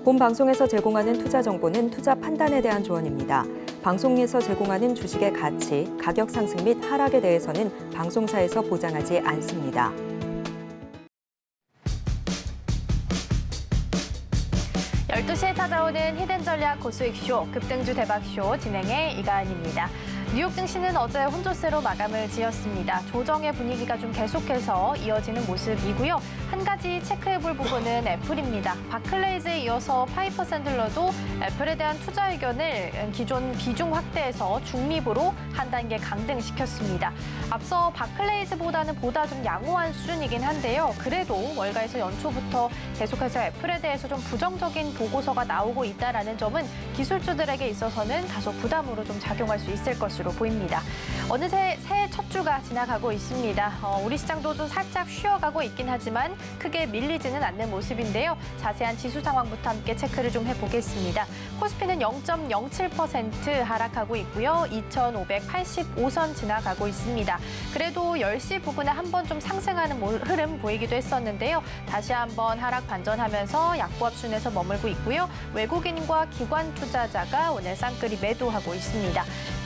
본 방송에서 제공하는 투자 정보는 투자 판단에 대한 조언입니다. 방송에서 제공하는 주식의 가치, 가격 상승 및 하락에 대해서는 방송사에서 보장하지 않습니다. (12시에) 찾아오는 히든 전략 고수익쇼, 급등주 대박쇼 진행의 이가은입니다. 뉴욕 증시는 어제 혼조세로 마감을 지었습니다. 조정의 분위기가 좀 계속해서 이어지는 모습이고요. 한 가지 체크해볼 부분은 애플입니다. 바클레이즈에 이어서 파이퍼 샌들러도 애플에 대한 투자 의견을 기존 비중 확대해서 중립으로 한 단계 강등시켰습니다. 앞서 바클레이즈보다는 보다 좀 양호한 수준이긴 한데요. 그래도 월가에서 연초부터 계속해서 애플에 대해서 좀 부정적인 보고서가 나오고 있다는 점은 기술주들에게 있어서는 다소 부담으로 좀 작용할 수 있을 것으로 보입니다. 어느새 새해 첫 주가 지나가고 있습니다. 우리 시장도 좀 살짝 쉬어가고 있긴 하지만 크게 밀리지는 않는 모습인데요. 자세한 지수 상황부터 함께 체크를 좀 해보겠습니다. 코스피는 0.07% 하락하고 있고요. 2,585선 지나가고 있습니다. 그래도 10시 부근에 한번 좀 상승하는 흐름 보이기도 했었는데요. 다시 한번 하락 반전하면서 약보합 순에서 머물고 있고요. 외국인과 기관 투자자가 오늘 쌍끌이 매도하고 있습니다.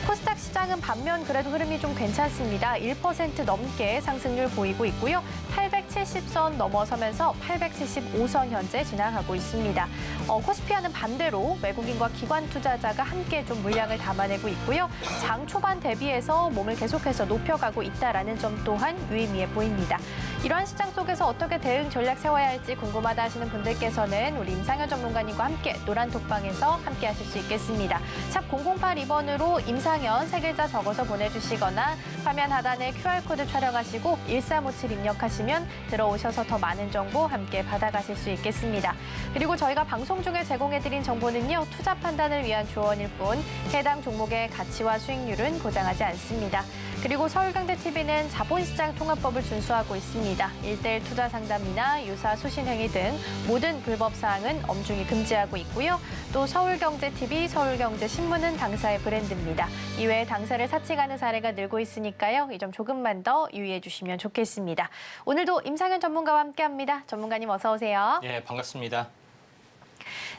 코스닥 시장은 반면 그래도 흐름이 좀 괜찮습니다. 1% 넘게 상승률 보이고 있고요. 870선 넘어서면서 875선 현재 지나가고 있습니다. 코스피와는 반대로 외국인과 기관 투자자가 함께 좀 물량을 담아내고 있고요. 장 초반 대비해서 몸을 계속해서 높여가고 있다는 점 또한 유의미해 보입니다. 이러한 시장 속에서 어떻게 대응 전략 세워야 할지 궁금하다 하시는 분들께서는 우리 임상현 전문가님과 함께 노란톡방에서 함께 하실 수 있겠습니다. 샵 0082번으로 임상현 세 글자 적어서 보내주시거나 화면 하단에 QR코드 촬영하시고 1357 입력하시면 들어오셔서 더 많은 정보 함께 받아가실 수 있겠습니다. 그리고 저희가 방송 중에 제공해드린 정보는요. 투자 판단을 위한 조언일 뿐 해당 종목의 가치와 수익률은 보장하지 않습니다. 그리고 서울경제TV는 자본시장 통합법을 준수하고 있습니다. 1:1 투자 상담이나 유사 수신행위 등 모든 불법 사항은 엄중히 금지하고 있고요. 또 서울경제TV, 서울경제신문은 당사의 브랜드입니다. 이외에 당사를 사칭하는 사례가 늘고 있으니까요. 이 점 조금만 더 유의해 주시면 좋겠습니다. 오늘도 임상현 전문가와 함께합니다. 전문가님 어서 오세요. 네, 반갑습니다.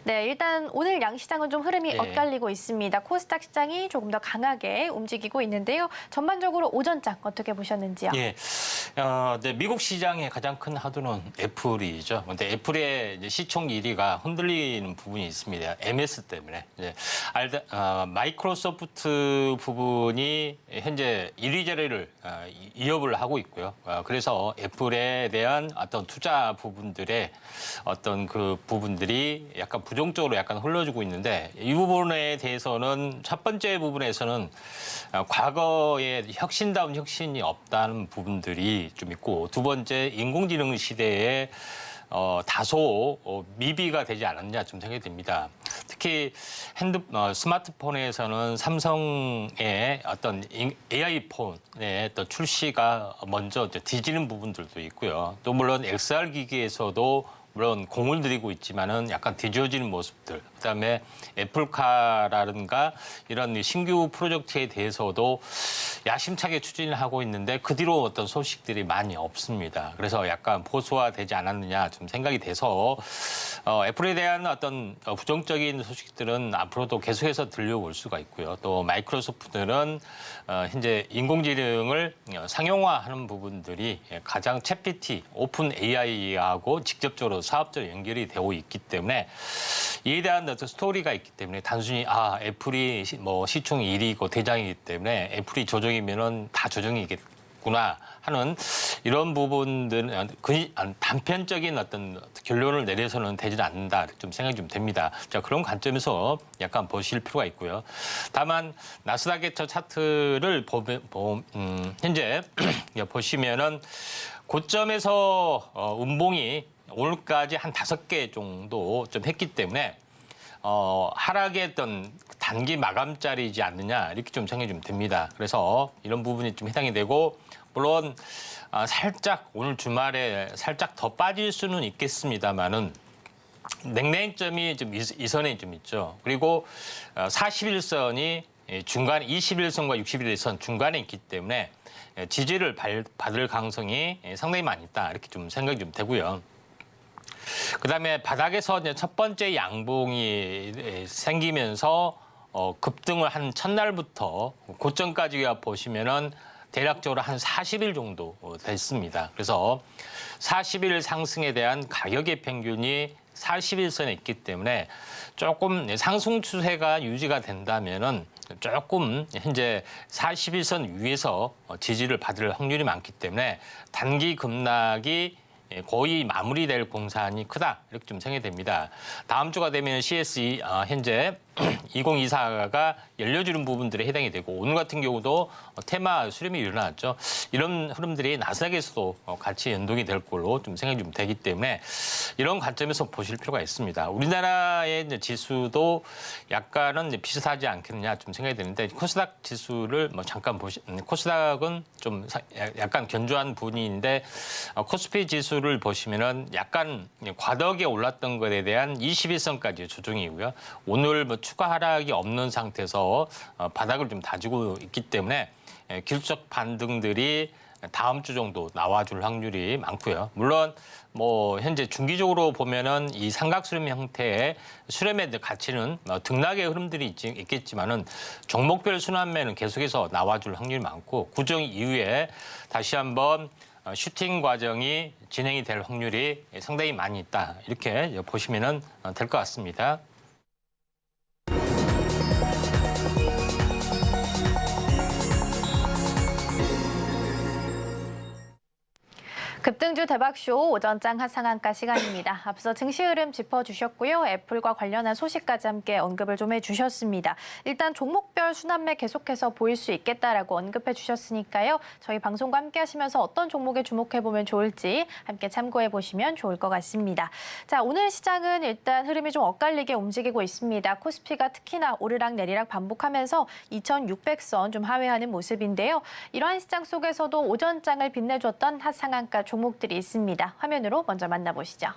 네, 일단 오늘 양시장은 좀 흐름이 엇갈리고 있습니다. 코스닥 시장이 조금 더 강하게 움직이고 있는데요. 전반적으로 오전장 어떻게 보셨는지요? 예, 네, 미국 시장의 가장 큰 하두는 애플이죠. 근데 애플의 이제 시총 1위가 흔들리는 부분이 있습니다. MS 때문에. 이제 마이크로소프트 부분이 현재 1위 자리를 이업을 하고 있고요. 그래서 애플에 대한 어떤 투자 부분들의 어떤 그 부분들이 약간 부정적으로 약간 흘러지고 있는데 이 부분에 대해서는 첫 번째 부분에서는 과거에 혁신다운 혁신이 없다는 부분들이 좀 있고 두 번째 인공지능 시대에 다소 미비가 되지 않았냐 좀 생각이 듭니다. 특히 스마트폰에서는 삼성의 어떤 AI 폰의 또 출시가 먼저 뒤지는 부분들도 있고요. 또 물론 XR 기기에서도 물론 공을 들이고 있지만은 약간 뒤처지는 모습들. 그다음에 애플카라든가 이런 신규 프로젝트에 대해서도 야심차게 추진을 하고 있는데 그 뒤로 어떤 소식들이 많이 없습니다. 그래서 약간 보수화되지 않았느냐 좀 생각이 돼서 애플에 대한 어떤 부정적인 소식들은 앞으로도 계속해서 들려올 수가 있고요. 또 마이크로소프트는 현재 인공지능을 상용화하는 부분들이 가장 챗GPT, 오픈 AI하고 직접적으로 사업적으로 연결이 되고 있기 때문에 이에 대한 어떤 스토리가 있기 때문에 단순히 애플이 뭐 시총 1위고 대장이기 때문에 애플이 조정이면은 다 조정이겠구나 하는 이런 부분들은 단편적인 어떤 결론을 내려서는 되지 않는다 좀 생각이 좀 됩니다. 자, 그런 관점에서 약간 보실 필요가 있고요. 다만 나스닥의 저 차트를 현재 보시면은 고점에서 음봉이 오늘까지 한 5개 정도 좀 했기 때문에 하락의 어떤 단기 마감짜리이지 않느냐 이렇게 좀 생각이 좀 됩니다. 그래서 이런 부분이 좀 해당이 되고 물론 살짝 오늘 주말에 살짝 더 빠질 수는 있겠습니다만은 냉랭점이 좀 이선에 좀 있죠. 그리고 41선이 중간 21선과 61선 중간에 있기 때문에 지지를 받을 가능성이 상당히 많이 있다 이렇게 좀 생각이 좀 되고요. 그다음에 바닥에서 이제 첫 번째 양봉이 생기면서 급등을 한 첫날부터 고점까지 보시면은 대략적으로 한 40일 정도 됐습니다. 그래서 40일 상승에 대한 가격의 평균이 40일선에 있기 때문에 조금 상승 추세가 유지가 된다면은 조금 현재 41선 위에서 지지를 받을 확률이 많기 때문에 단기 급락이 거의 마무리될 공산이 크다 이렇게 좀 생각이 됩니다. 다음 주가 되면 CSE 현재 2024가 열려주는 부분들에 해당이 되고 오늘 같은 경우도 테마 수렴이 일어났죠. 이런 흐름들이 나스닥에서도 같이 연동이 될 걸로 좀 생각이 좀 되기 때문에 이런 관점에서 보실 필요가 있습니다. 우리나라의 이제 지수도 약간은 이제 비슷하지 않겠느냐 좀 생각이 드는데 코스닥 지수를 뭐 잠깐 코스닥은 좀 약간 견조한 부분인데 코스피 지수를 보시면은 약간 과도하게 올랐던 것에 대한 21선까지 조정이고요. 오늘 뭐 추가 하락이 없는 상태에서 바닥을 좀 다지고 있기 때문에 기술적 반등들이 다음 주 정도 나와줄 확률이 많고요. 물론 뭐 현재 중기적으로 보면은 이 삼각수렴 형태의 수렴의 가치는 등락의 흐름들이 있겠지만은 종목별 순환매는 계속해서 나와줄 확률이 많고 구정 이후에 다시 한번 슈팅 과정이 진행이 될 확률이 상당히 많이 있다. 이렇게 보시면은 될 것 같습니다. 급등주 대박쇼 오전장 하상한가 시간입니다. 앞서 증시 흐름 짚어주셨고요. 애플과 관련한 소식까지 함께 언급을 좀 해주셨습니다. 일단 종목별 순환매 계속해서 보일 수 있겠다라고 언급해 주셨으니까요. 저희 방송과 함께 하시면서 어떤 종목에 주목해보면 좋을지 함께 참고해 보시면 좋을 것 같습니다. 자, 오늘 시장은 일단 흐름이 좀 엇갈리게 움직이고 있습니다. 코스피가 특히나 오르락 내리락 반복하면서 2600선 좀 하회하는 모습인데요. 이러한 시장 속에서도 오전장을 빛내줬던 하상한가 종목들이 있습니다. 화면으로 먼저 만나보시죠.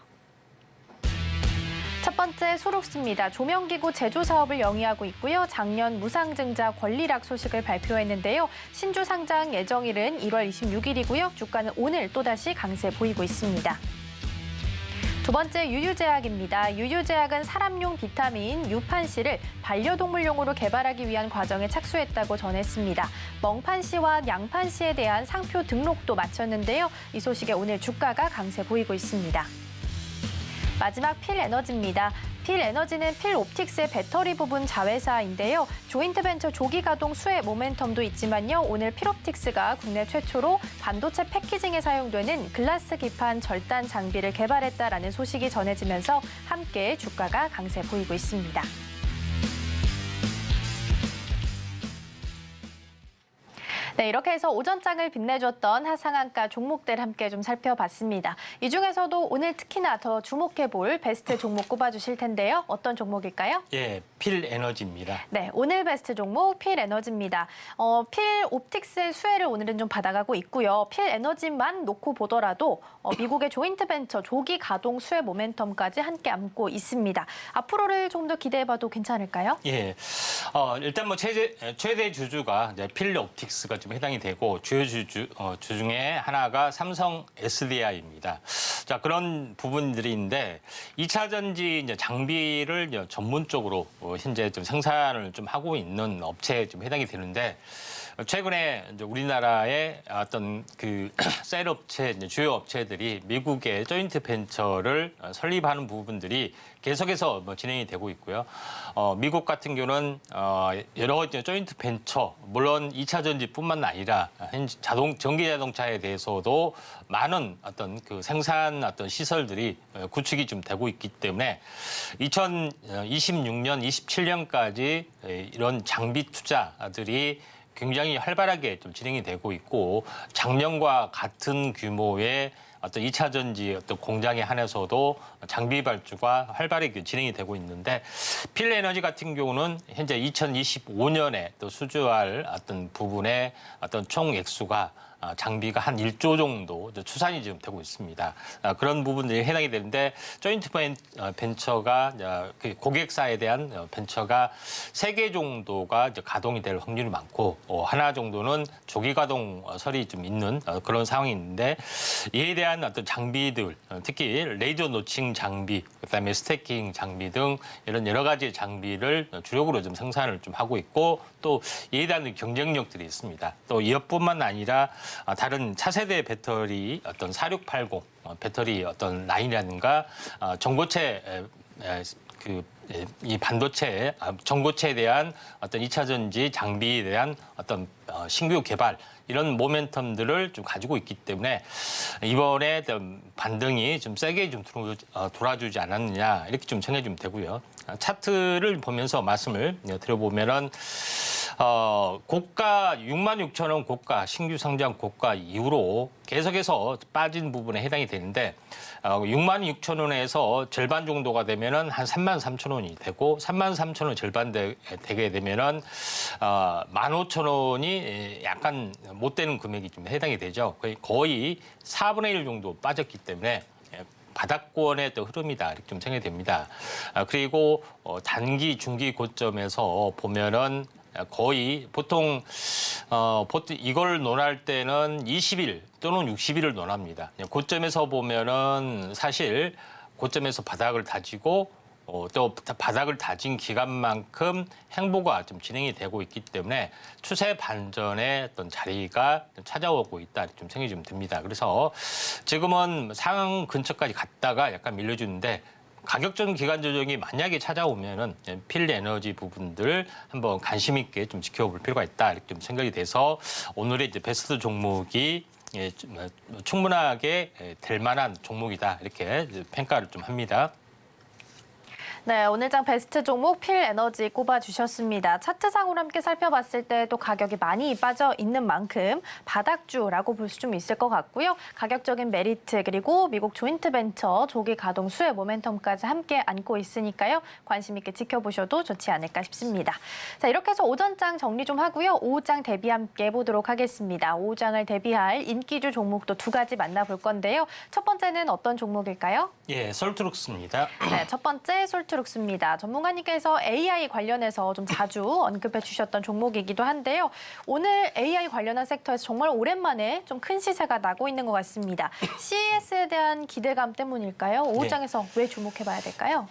첫 번째 소록스입니다. 조명기구 제조 사업을 영위하고 있고요. 작년 무상증자 권리락 소식을 발표했는데요. 신주 상장 예정일은 1월 26일이고요. 주가는 오늘 또다시 강세 보이고 있습니다. 두 번째 유유제약입니다. 유유제약은 사람용 비타민 유판씨를 반려동물용으로 개발하기 위한 과정에 착수했다고 전했습니다. 멍판씨와 양판씨에 대한 상표 등록도 마쳤는데요. 이 소식에 오늘 주가가 강세 보이고 있습니다. 마지막 필에너지입니다. 필에너지는 필옵틱스의 배터리 부분 자회사인데요. 조인트벤처 조기가동 수혜 모멘텀도 있지만요. 오늘 필옵틱스가 국내 최초로 반도체 패키징에 사용되는 글라스 기판 절단 장비를 개발했다라는 소식이 전해지면서 함께 주가가 강세 보이고 있습니다. 네, 이렇게 해서 오전장을 빛내줬던 하상한가 종목들 함께 좀 살펴봤습니다. 이 중에서도 오늘 특히나 더 주목해볼 베스트 종목 꼽아주실 텐데요. 어떤 종목일까요? 예, 필에너지입니다. 네, 오늘 베스트 종목 필에너지입니다. 필옵틱스의 수혜를 오늘은 좀 받아가고 있고요. 필에너지만 놓고 보더라도 미국의 조인트벤처 조기 가동 수혜 모멘텀까지 함께 안고 있습니다. 앞으로를 좀 더 기대해봐도 괜찮을까요? 예, 일단 뭐 최대 주주가 이제 필옵틱스가 좀 해당이 되고 주요 주 중에 하나가 삼성 SDI입니다. 자, 그런 부분들인데 2차 전지 이제 장비를 이제 전문적으로 현재 좀 생산을 좀 하고 있는 업체에 좀 해당이 되는데 최근에 이제 우리나라의 어떤 그 셀 업체, 주요 업체들이 미국의 조인트 벤처를 설립하는 부분들이 계속해서 뭐 진행이 되고 있고요. 미국 같은 경우는 여러 조인트 벤처, 물론 2차 전지뿐만 아니라 전기 자동차에 대해서도 많은 어떤 그 생산 어떤 시설들이 구축이 좀 되고 있기 때문에 2026년, 27년까지 이런 장비 투자들이 굉장히 활발하게 좀 진행이 되고 있고 작년과 같은 규모의 어떤 2차 전지 어떤 공장에 한해서도 장비 발주가 활발하게 진행이 되고 있는데 필에너지 같은 경우는 현재 2025년에 또 수주할 어떤 부분의 어떤 총 액수가 장비가 한 1조 정도 추산이 지금 되고 있습니다. 그런 부분들이 해당이 되는데 조인트 벤처가 그 고객사에 대한 벤처가 3개 정도가 이제 가동이 될 확률이 많고 하나 정도는 조기 가동설이 좀 있는 그런 상황이 있는데 이에 대한 어떤 장비들 특히 레이저 노칭 장비 그다음에 스태킹 장비 등 이런 여러 가지 장비를 주력으로 좀 생산을 좀 하고 있고 또 이에 대한 경쟁력들이 있습니다. 또 이것뿐만 아니라 다른 차세대 배터리 어떤 4680 배터리 어떤 라인이라든가 전고체 이 반도체 전고체에 대한 어떤 2차 전지 장비에 대한 어떤 신규 개발 이런 모멘텀들을 좀 가지고 있기 때문에 이번에 반등이 좀 세게 좀 돌아주지 않았느냐 이렇게 좀 생각이 좀 되고요. 차트를 보면서 말씀을 드려보면은 고가 66,000원 고가 신규 상장 고가 이후로 계속해서 빠진 부분에 해당이 되는데 66,000원에서 절반 정도가 되면은 한 33,000원이 되고 33,000원 절반 되게 되면은 15,000원이 약간 못 되는 금액이 좀 해당이 되죠. 거의 4분의 1 정도 빠졌기 때문에 바닥권의 또 흐름이다 이렇게 좀 생각이 됩니다. 그리고 단기 중기 고점에서 보면은 거의 보통 이걸 논할 때는 20일 또는 60일을 논합니다. 고점에서 보면은 사실 고점에서 바닥을 다지고 또 바닥을 다진 기간만큼 행보가 좀 진행이 되고 있기 때문에 추세 반전의 어떤 자리가 찾아오고 있다 좀 생각이 좀 듭니다. 그래서 지금은 상황 근처까지 갔다가 약간 밀려주는데 가격적인 기간 조정이 만약에 찾아오면은 필 에너지 부분들 한번 관심 있게 좀 지켜볼 필요가 있다 이렇게 좀 생각이 돼서 오늘의 이제 베스트 종목이 충분하게 될 만한 종목이다 이렇게 평가를 좀 합니다. 네, 오늘장 베스트 종목 필에너지 꼽아주셨습니다. 차트상으로 함께 살펴봤을 때 또 가격이 많이 빠져 있는 만큼 바닥주라고 볼 수 좀 있을 것 같고요. 가격적인 메리트 그리고 미국 조인트 벤처 조기 가동 수혜 모멘텀까지 함께 안고 있으니까요. 관심 있게 지켜보셔도 좋지 않을까 싶습니다. 자, 이렇게 해서 오전장 정리 좀 하고요. 오후장 대비 함께 해보도록 하겠습니다. 오후장을 대비할 인기주 종목도 2가지 만나볼 건데요. 첫 번째는 어떤 종목일까요? 예, 솔트룩스입니다. 네, 첫 번째 솔트룩스입니다. 전문가님께서 AI 관련해서 좀 자주 언급해 주셨던 종목이기도 한데요. 오늘 AI 관련한 섹터에서 정말 오랜만에 좀 큰 시세가 나고 있는 것 같습니다. CES에 대한 기대감 때문일까요? 오후장에서 왜 주목해 봐야 될까요?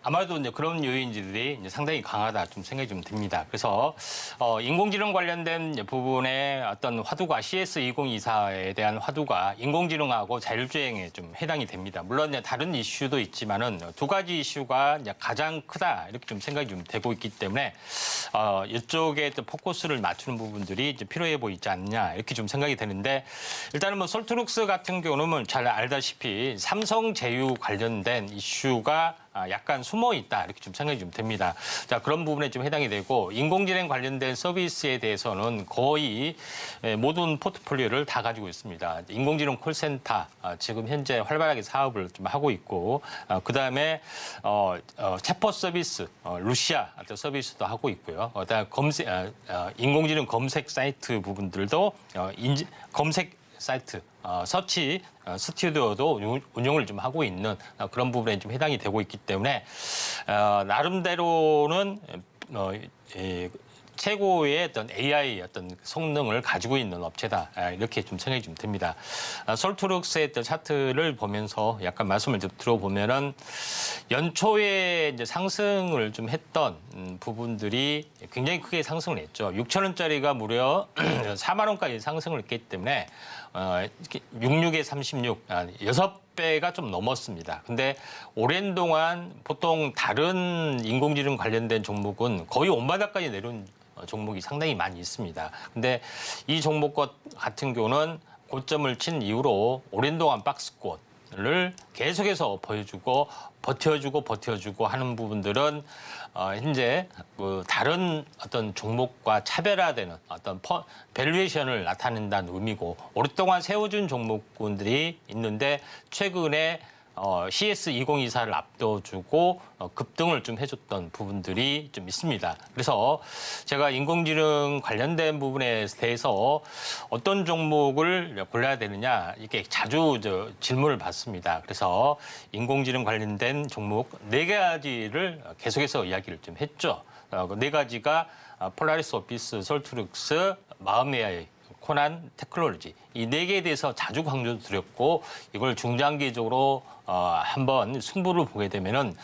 아마도 이제 그런 요인들이 이제 상당히 강하다 좀 생각이 좀 듭니다. 그래서 인공지능 관련된 부분에 어떤 화두가 CS2024에 대한 화두가 인공지능하고 자율주행에 좀 해당이 됩니다. 물론 이제 다른 이슈도 있지만은 2가지 이슈가 이제 가장 크다 이렇게 좀 생각이 좀 되고 있기 때문에 이쪽에 또 포커스를 맞추는 부분들이 이제 필요해 보이지 않느냐 이렇게 좀 생각이 되는데 일단은 뭐 솔트룩스 같은 경우는 잘 알다시피 삼성 제휴 관련된 이슈가 약간 숨어 있다 이렇게 좀 생각이 좀 됩니다. 자, 그런 부분에 좀 해당이 되고 인공지능 관련된 서비스에 대해서는 거의 모든 포트폴리오를 다 가지고 있습니다. 인공지능 콜센터 지금 현재 활발하게 사업을 좀 하고 있고 그다음에 챗봇 서비스 루시아 서비스도 하고 있고요. 그다음에 인공지능 검색 사이트 부분들도 검색 사이트 서치 스튜디오도 운영을 좀 하고 있는 그런 부분에 좀 해당이 되고 있기 때문에 나름대로는 최고의 어떤 AI 어떤 성능을 가지고 있는 업체다 이렇게 좀 생각이 좀 듭니다. 솔트룩스의 어떤 차트를 보면서 약간 말씀을 좀 들어보면은 연초에 이제 상승을 좀 했던 부분들이 굉장히 크게 상승을 했죠. 6,000원짜리가 무려 4만 원까지 상승을 했기 때문에 66에 36, 6배가 좀 넘었습니다. 근데 오랜 동안 보통 다른 인공지능 관련된 종목은 거의 온바닥까지 내려온 종목이 상당히 많이 있습니다. 근데 이 종목 같은 경우는 고점을 친 이후로 오랜 동안 박스권을 계속해서 버텨주고 하는 부분들은 현재 다른 어떤 종목과 차별화되는 어떤 밸류에이션을 나타낸다는 의미고 오랫동안 세워준 종목군들이 있는데 최근에 CS2024를 앞둬주고 급등을 좀 해줬던 부분들이 좀 있습니다. 그래서 제가 인공지능 관련된 부분에 대해서 어떤 종목을 골라야 되느냐 이렇게 자주 질문을 받습니다. 그래서 인공지능 관련된 종목 4가지를 계속해서 이야기를 좀 했죠. 그 4가지가 폴라리스 오피스, 솔트룩스, 마음 AI, 코난 테크놀로지 이 4개에 대해서 자주 강조드렸고 이걸 중장기적으로 한번 승부를 보게 되면은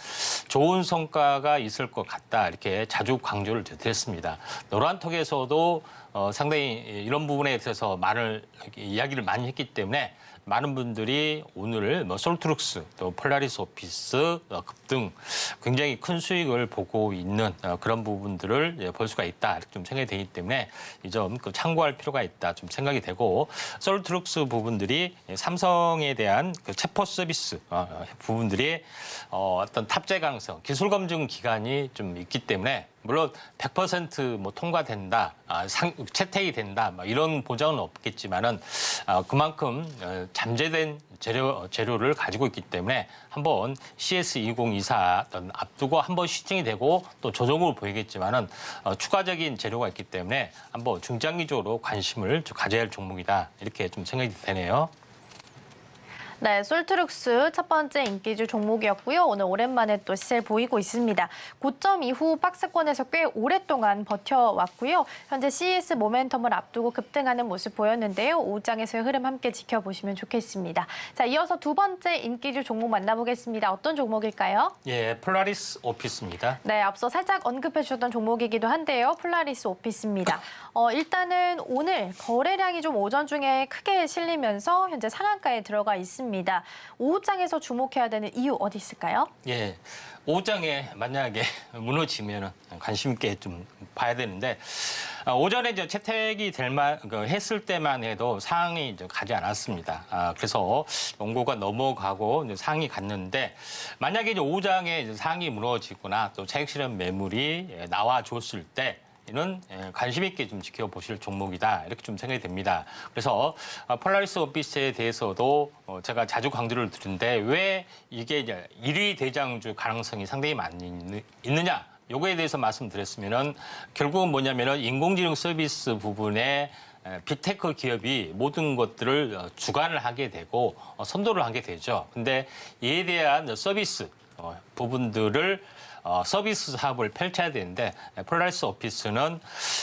좋은 성과가 있을 것 같다 이렇게 자주 강조를 드렸습니다. 노란톡에서도 상당히 이런 부분에 대해서 이야기를 많이 했기 때문에 많은 분들이 오늘 솔트룩스 또 폴라리스 오피스 급등 굉장히 큰 수익을 보고 있는 그런 부분들을 볼 수가 있다 이렇게 좀 생각이 되기 때문에 이 점 참고할 필요가 있다 좀 생각이 되고 솔트룩스 부분들이 삼성에 대한 그 체포 서비스 부분들이 어떤 탑재 가능성 기술 검증 기간이 좀 있기 때문에 물론 100% 통과된다, 채택이 된다, 이런 보장은 없겠지만은 그만큼 잠재된 재료를 가지고 있기 때문에 한번 CS2024 앞두고 한번 시팅이 되고 또 조정으로 보이겠지만은 추가적인 재료가 있기 때문에 한번 중장기적으로 관심을 가져야 할 종목이다 이렇게 좀 생각이 되네요. 네, 솔트룩스 첫 번째 인기주 종목이었고요. 오늘 오랜만에 또 시세 보이고 있습니다. 고점 이후 박스권에서 꽤 오랫동안 버텨왔고요. 현재 CS 모멘텀을 앞두고 급등하는 모습 보였는데요. 오후장에서의 흐름 함께 지켜보시면 좋겠습니다. 자, 이어서 두 번째 인기주 종목 만나보겠습니다. 어떤 종목일까요? 예, 폴라리스 오피스입니다. 네, 앞서 살짝 언급해 주셨던 종목이기도 한데요. 폴라리스 오피스입니다. 일단은 오늘 거래량이 좀 오전 중에 크게 실리면서 현재 상한가에 들어가 있습니다. 오후장에서 주목해야 되는 이유 어디 있을까요? 예, 오후장에 만약에 무너지면 관심 있게 좀 봐야 되는데 오전에 이제 채택이 했을 때만 해도 상황이 이제 가지 않았습니다. 그래서 원고가 넘어가고 이제 상황이 갔는데 만약에 이제 오후장에 이제 상황이 무너지거나 또 차익 실현 매물이 나와줬을 때 는 관심 있게 좀 지켜보실 종목이다 이렇게 좀 생각이 됩니다. 그래서 폴라리스 오피스에 대해서도 제가 자주 강조를 드리는데 왜 이게 이제 1위 대장주 가능성이 상당히 많이 있느냐? 요거에 대해서 말씀드렸으면은 결국은 뭐냐면은 인공지능 서비스 부분에 빅테크 기업이 모든 것들을 주관을 하게 되고 선도를 하게 되죠. 근데 이에 대한 서비스 부분들을 서비스 사업을 펼쳐야 되는데 폴라리스 오피스는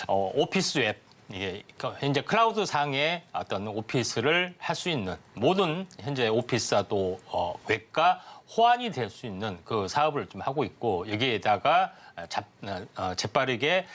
오피스 웹 이게 현재 클라우드 상의 어떤 오피스를 할 수 있는 모든 현재 오피스와 또 웹과 호환이 될 수 있는 그 사업을 좀 하고 있고 여기에다가 재빠르게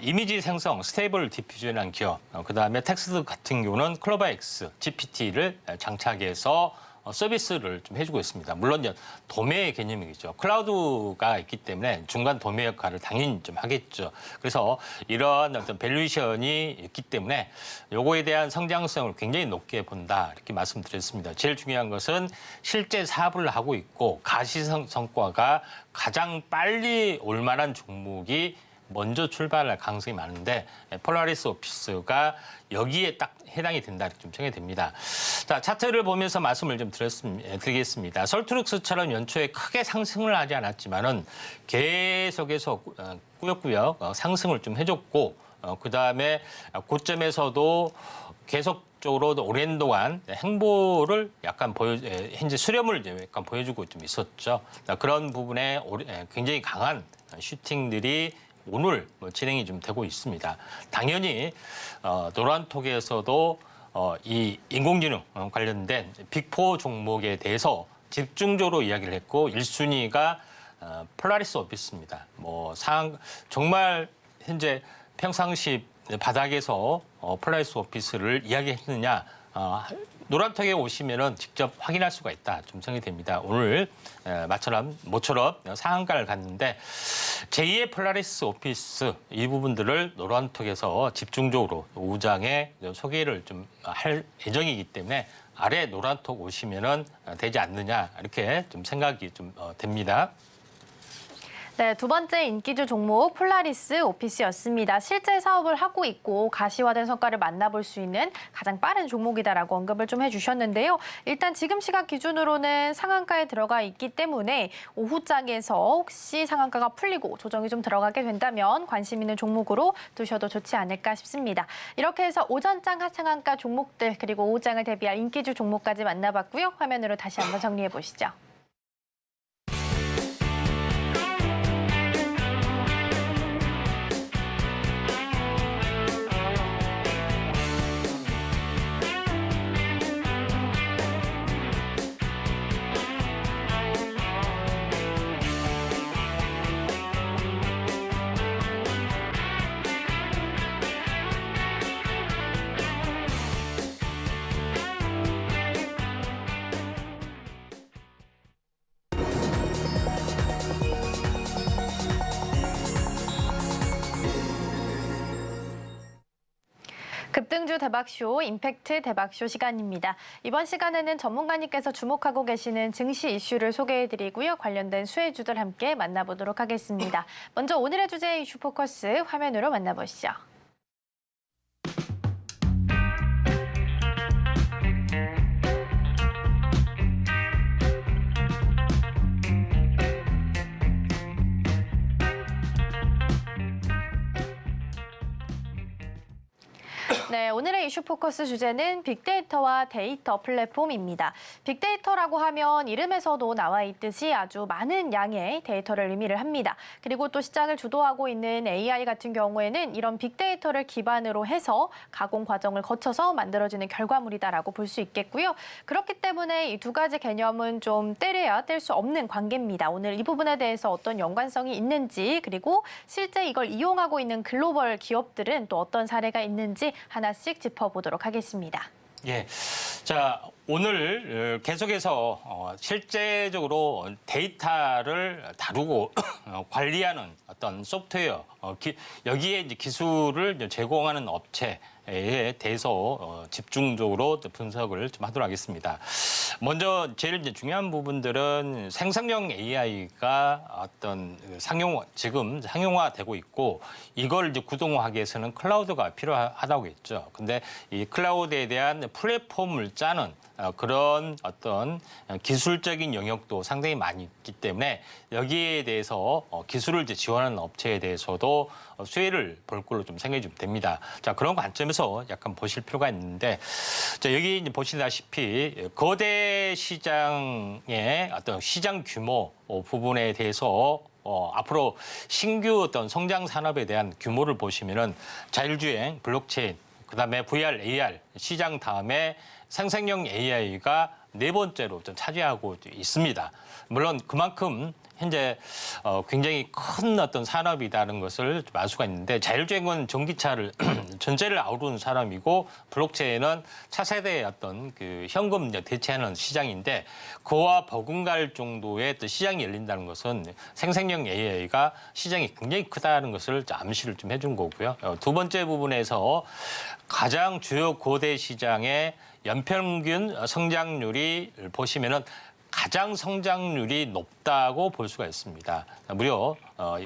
이미지 생성 스테이블 디퓨전한 기업 그다음에 텍스트 같은 경우는 클로바엑스 GPT를 장착해서 서비스를 좀 해주고 있습니다. 물론 도매 개념이겠죠. 클라우드가 있기 때문에 중간 도매 역할을 당연히 좀 하겠죠. 그래서 이러한 어떤 밸류에이션이 있기 때문에 요거에 대한 성장성을 굉장히 높게 본다 이렇게 말씀드렸습니다. 제일 중요한 것은 실제 사업을 하고 있고 가시성 성과가 가장 빨리 올 만한 종목이 먼저 출발할 가능성이 많은데 폴라리스 오피스가 여기에 딱 해당이 된다 이렇게 좀 생각이 됩니다. 자, 차트를 보면서 말씀을 좀 드리겠습니다. 솔트룩스처럼 연초에 크게 상승을 하지 않았지만은 계속해서 꾸역꾸역 상승을 좀 해줬고 그다음에 고점에서도 계속적으로 오랜 동안 행보를 약간 현재 수렴을 약간 보여주고 좀 있었죠. 그런 부분에 굉장히 강한 슈팅들이 오늘 진행이 좀 되고 있습니다. 당연히 노란톡에서도 이 인공지능 관련된 빅4 종목에 대해서 집중적으로 이야기를 했고 1순위가 폴라리스 오피스입니다. 정말 현재 평상시 바닥에서 폴라리스 오피스를 이야기했느냐 노란톡에 오시면은 직접 확인할 수가 있다 좀 생각이 됩니다. 오늘 모처럼 상한가를 갔는데 제2의 폴라리스 오피스 이 부분들을 노란톡에서 집중적으로 오후장에 소개를 좀 할 예정이기 때문에 아래 노란톡 오시면은 되지 않느냐 이렇게 좀 생각이 좀 됩니다. 네, 두 번째 인기주 종목 폴라리스 오피스였습니다. 실제 사업을 하고 있고 가시화된 성과를 만나볼 수 있는 가장 빠른 종목이다라고 언급을 좀 해주셨는데요. 일단 지금 시각 기준으로는 상한가에 들어가 있기 때문에 오후장에서 혹시 상한가가 풀리고 조정이 좀 들어가게 된다면 관심 있는 종목으로 두셔도 좋지 않을까 싶습니다. 이렇게 해서 오전장 하상한가 종목들 그리고 오후장을 대비할 인기주 종목까지 만나봤고요. 화면으로 다시 한번 정리해 보시죠. 급등주 대박쇼, 임팩트 대박쇼 시간입니다. 이번 시간에는 전문가님께서 주목하고 계시는 증시 이슈를 소개해드리고요. 관련된 수혜주들 함께 만나보도록 하겠습니다. 먼저 오늘의 주제 이슈 포커스 화면으로 만나보시죠. 네, 오늘의 이슈 포커스 주제는 빅데이터와 데이터 플랫폼입니다. 빅데이터라고 하면 이름에서도 나와 있듯이 아주 많은 양의 데이터를 의미를 합니다. 그리고 또 시장을 주도하고 있는 AI 같은 경우에는 이런 빅데이터를 기반으로 해서 가공 과정을 거쳐서 만들어지는 결과물이다라고 볼 수 있겠고요. 그렇기 때문에 이 두 가지 개념은 좀 떼려야 뗄 수 없는 관계입니다. 오늘 이 부분에 대해서 어떤 연관성이 있는지 그리고 실제 이걸 이용하고 있는 글로벌 기업들은 또 어떤 사례가 있는지 하나씩 짚어보도록 하겠습니다. 예. 자, 오늘 계속해서 실제적으로 데이터를 다루고 관리하는 어떤 소프트웨어, 여기에 이제 기술을 제공하는 업체에 대해서 집중적으로 분석을 좀 하도록 하겠습니다. 먼저 제일 이제 중요한 부분들은 생성형 AI가 어떤 지금 상용화되고 있고 이걸 이제 구동하기 위해서는 클라우드가 필요하다고 했죠. 근데 이 클라우드에 대한 플랫폼을 짜는 그런 어떤 기술적인 영역도 상당히 많이 있기 때문에 여기에 대해서 기술을 이제 지원하는 업체에 대해서도 수혜를 볼 걸로 좀 생각이 좀 됩니다. 자, 그런 관점에서 약간 보실 필요가 있는데, 자, 여기 이제 보시다시피 거대 시장의 어떤 시장 규모 부분에 대해서 앞으로 신규 어떤 성장 산업에 대한 규모를 보시면은 자율주행, 블록체인, 그다음에 VR, AR 시장 다음에 생성형 AI가 네 번째로 좀 차지하고 있습니다. 물론 그만큼 현재 굉장히 큰 어떤 산업이라는 것을 알 수가 있는데 자율주행은 전기차를 전체를 아우르는 산업이고 블록체인은 차세대의 어떤 그 현금 대체하는 시장인데 그와 버금갈 정도의 또 시장이 열린다는 것은 생성형 AI가 시장이 굉장히 크다는 것을 암시를 좀 해준 거고요. 두 번째 부분에서 가장 주요 고대 시장의 연평균 성장률이 보시면은 가장 성장률이 높다고 볼 수가 있습니다. 무려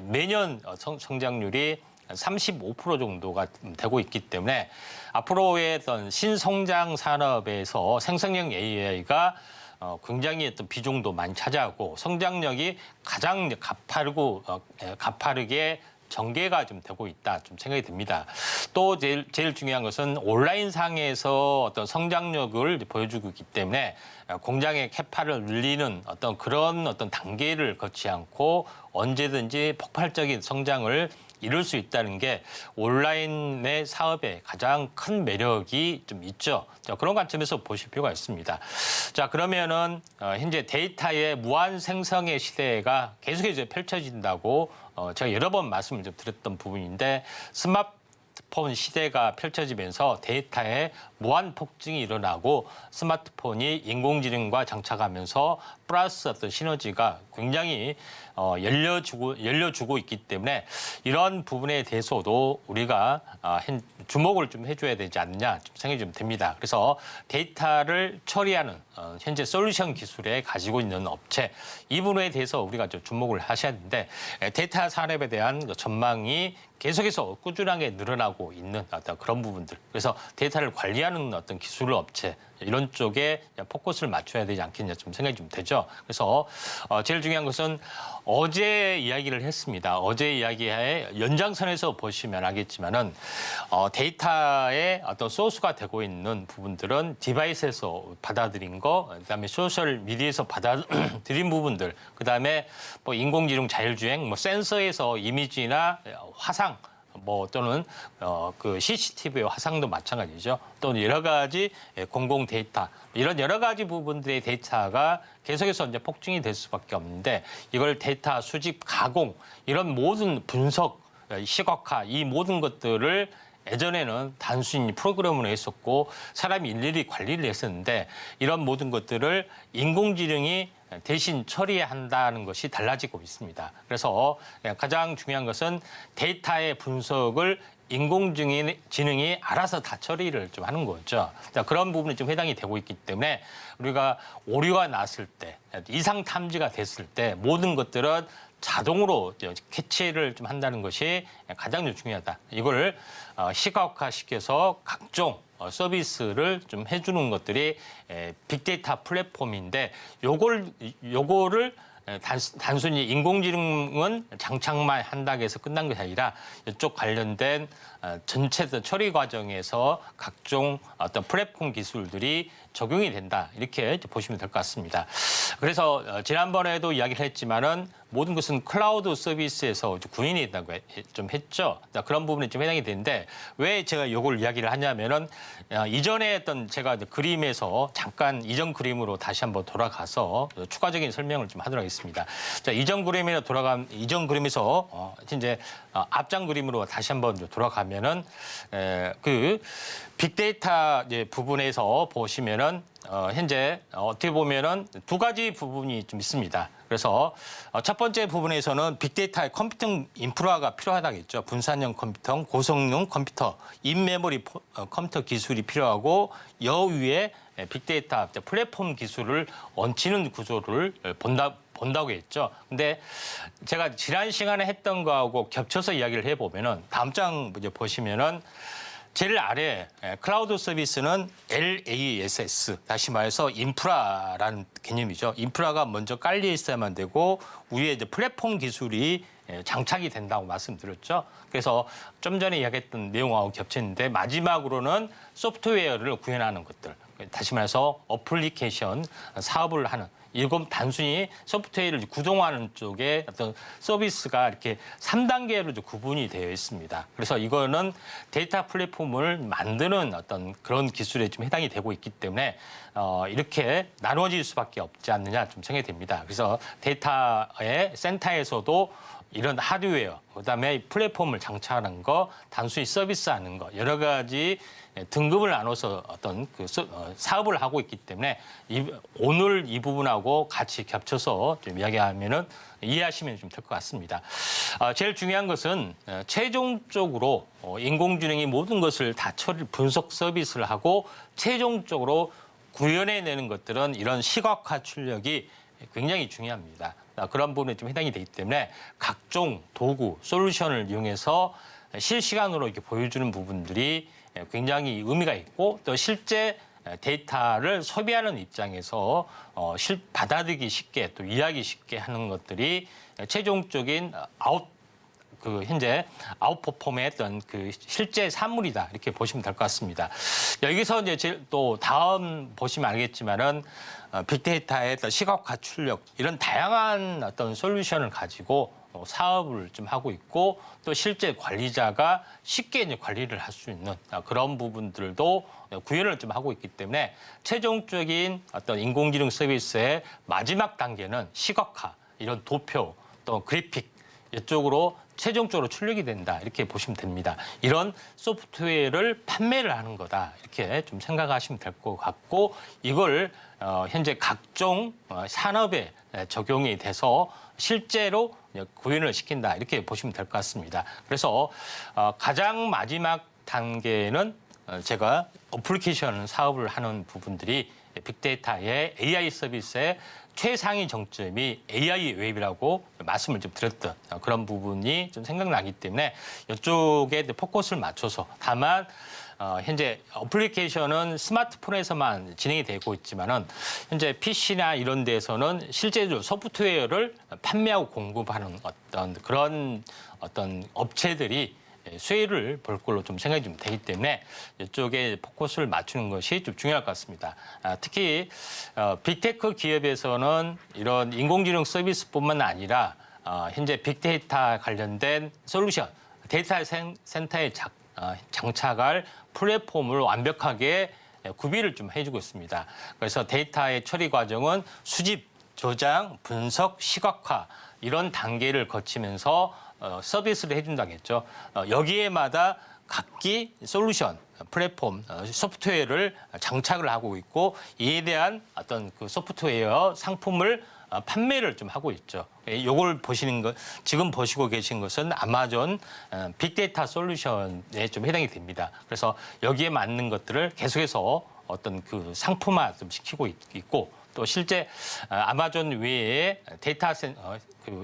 매년 성장률이 35% 정도가 되고 있기 때문에 앞으로의 어떤 신성장 산업에서 생성형 AI가 굉장히 어떤 비중도 많이 차지하고 성장력이 가장 가파르게 전개가 좀 되고 있다 좀 생각이 듭니다. 또 제일 중요한 것은 온라인 상에서 어떤 성장력을 보여주고 있기 때문에 공장의 캐파를 늘리는 어떤 그런 어떤 단계를 거치지 않고 언제든지 폭발적인 성장을 이룰 수 있다는 게 온라인의 사업의 가장 큰 매력이 좀 있죠. 자, 그런 관점에서 보실 필요가 있습니다. 자, 그러면은 현재 데이터의 무한 생성의 시대가 계속해서 펼쳐진다고 제가 여러 번 말씀을 좀 드렸던 부분인데 스마트폰 시대가 펼쳐지면서 데이터에 무한 폭증이 일어나고 스마트폰이 인공지능과 장착하면서 플러스 어떤 시너지가 굉장히 열려주고 있기 때문에 이런 부분에 대해서도 우리가 주목을 좀 해줘야 되지 않느냐 좀 생각이 좀 됩니다. 그래서 데이터를 처리하는 현재 솔루션 기술에 가지고 있는 업체 이 부분에 대해서 우리가 좀 주목을 하셔야 되는데 데이터 산업에 대한 전망이 계속해서 꾸준하게 늘어나고 있는 어떤 그런 부분들. 그래서 데이터를 관리하는 어떤 기술 업체 이런 쪽에 포커스를 맞춰야 되지 않겠냐 좀 생각이 좀 되죠. 그래서 제일 중요한 것은 어제 이야기를 했습니다. 어제 이야기의 연장선에서 보시면 알겠지만은 데이터의 어떤 소스가 되고 있는 부분들은 디바이스에서 받아들인 거, 그다음에 소셜 미디어에서 받아들인 부분들, 그다음에 뭐 인공지능 자율주행, 뭐 센서에서 이미지나 화상 또는 그 CCTV의 화상도 마찬가지죠. 또 여러 가지 공공 데이터 이런 여러 가지 부분들의 데이터가 계속해서 이제 폭증이 될 수밖에 없는데 이걸 데이터 수집, 가공 이런 모든 분석, 시각화 이 모든 것들을 예전에는 단순히 프로그램으로 했었고 사람이 일일이 관리를 했었는데 이런 모든 것들을 인공지능이 대신 처리한다는 것이 달라지고 있습니다. 그래서 가장 중요한 것은 데이터의 분석을 인공지능이 알아서 다 처리를 좀 하는 거죠. 그런 부분이 좀 해당이 되고 있기 때문에 우리가 오류가 났을 때, 이상 탐지가 됐을 때 모든 것들은 자동으로 캐치를 좀 한다는 것이 가장 중요하다. 이걸 시각화시켜서 각종 서비스를 좀 해주는 것들이 빅데이터 플랫폼인데 요거를 단순히 인공지능은 장착만 한다고 해서 끝난 것이 아니라 이쪽 관련된 전체 처리 과정에서 각종 어떤 플랫폼 기술들이 적용이 된다. 이렇게 보시면 될 것 같습니다. 그래서 지난번에도 이야기를 했지만은 모든 것은 클라우드 서비스에서 구현이 된다고 좀 했죠. 그런 부분이 좀 해당이 되는데 왜 제가 이걸 이야기를 하냐면은 이전에 했던 제가 그림에서 잠깐 이전 그림으로 다시 한번 돌아가서 추가적인 설명을 좀 하도록 하겠습니다. 자, 이전 그림에서 이제 앞장 그림으로 다시 한번 돌아가면은 그 빅데이터 부분에서 보시면은 현재 어떻게 보면은 두 가지 부분이 좀 있습니다. 그래서 첫 번째 부분에서는 빅데이터의 컴퓨팅 인프라가 필요하다겠죠. 분산형 컴퓨터, 고성능 컴퓨터, 인메모리 컴퓨터 기술이 필요하고 여위에 빅데이터 플랫폼 기술을 얹히는 구조를 본다고 했죠. 근데 제가 지난 시간에 했던 거하고 겹쳐서 이야기를 해보면은 다음 장 보시면은 제일 아래 클라우드 서비스는 LASS, 다시 말해서 인프라라는 개념이죠. 인프라가 먼저 깔려 있어야만 되고 위에 이제 플랫폼 기술이 장착이 된다고 말씀드렸죠. 그래서 좀 전에 이야기했던 내용하고 겹쳤는데 마지막으로는 소프트웨어를 구현하는 것들, 다시 말해서 어플리케이션 사업을 하는 이건 단순히 소프트웨어를 구동하는 쪽에 어떤 서비스가 이렇게 3단계로 구분이 되어 있습니다. 그래서 이거는 데이터 플랫폼을 만드는 어떤 그런 기술에 좀 해당이 되고 있기 때문에 이렇게 나눠질 수밖에 없지 않느냐 좀 생각이 됩니다. 그래서 데이터의 센터에서도 이런 하드웨어, 그다음에 플랫폼을 장착하는 거, 단순히 서비스하는 거, 여러 가지 등급을 나눠서 어떤 그 사업을 하고 있기 때문에 오늘 이 부분하고 같이 겹쳐서 좀 이야기하면은 이해하시면 좀 될 것 같습니다. 제일 중요한 것은 최종적으로 인공지능이 모든 것을 다 분석 서비스를 하고 최종적으로 구현해내는 것들은 이런 시각화 출력이 굉장히 중요합니다. 그런 부분에 좀 해당이 되기 때문에 각종 도구, 솔루션을 이용해서 실시간으로 이렇게 보여주는 부분들이 굉장히 의미가 있고 또 실제 데이터를 소비하는 입장에서 받아들이기 쉽게 또 이해하기 쉽게 하는 것들이 최종적인 현재 아웃퍼폼의 어떤 그 실제 산물이다 이렇게 보시면 될 것 같습니다. 여기서 이제 또 다음 보시면 알겠지만은 빅데이터의 어떤 시각화 출력 이런 다양한 어떤 솔루션을 가지고 사업을 좀 하고 있고 또 실제 관리자가 쉽게 이제 관리를 할 수 있는 그런 부분들도 구현을 좀 하고 있기 때문에 최종적인 어떤 인공지능 서비스의 마지막 단계는 시각화 이런 도표 또 그래픽 이쪽으로 최종적으로 출력이 된다 이렇게 보시면 됩니다. 이런 소프트웨어를 판매를 하는 거다 이렇게 좀 생각하시면 될 것 같고 이걸 현재 각종 산업에 적용이 돼서 실제로 구현을 시킨다 이렇게 보시면 될 것 같습니다. 그래서 가장 마지막 단계는 제가 어플리케이션 사업을 하는 부분들이 빅데이터의 AI 서비스의 최상위 정점이 AI 웹이라고 말씀을 좀 드렸던 그런 부분이 좀 생각나기 때문에 이쪽에 포커스를 맞춰서 다만 현재 어플리케이션은 스마트폰에서만 진행이 되고 있지만은 현재 PC나 이런 데서는 실제로 소프트웨어를 판매하고 공급하는 그런 업체들이 수혜를 볼 걸로 좀 생각이 좀 되기 때문에 이쪽에 포커스를 맞추는 것이 좀 중요할 것 같습니다. 특히 빅테크 기업에서는 이런 인공지능 서비스뿐만 아니라 현재 빅데이터 관련된 솔루션, 데이터 센터에 장착할 플랫폼을 완벽하게 구비를 좀 해주고 있습니다. 그래서 데이터의 처리 과정은 수집, 저장, 분석, 시각화 이런 단계를 거치면서 서비스를 해준다겠죠. 여기에마다 각기 솔루션, 플랫폼, 소프트웨어를 장착을 하고 있고 이에 대한 어떤 그 소프트웨어 상품을 판매를 좀 하고 있죠. 요걸 보시는 것, 지금 보시고 계신 것은 아마존 빅데이터 솔루션에 좀 해당이 됩니다. 그래서 여기에 맞는 것들을 계속해서 어떤 그 상품화 좀 시키고 있고 또 실제 아마존 외에 데이터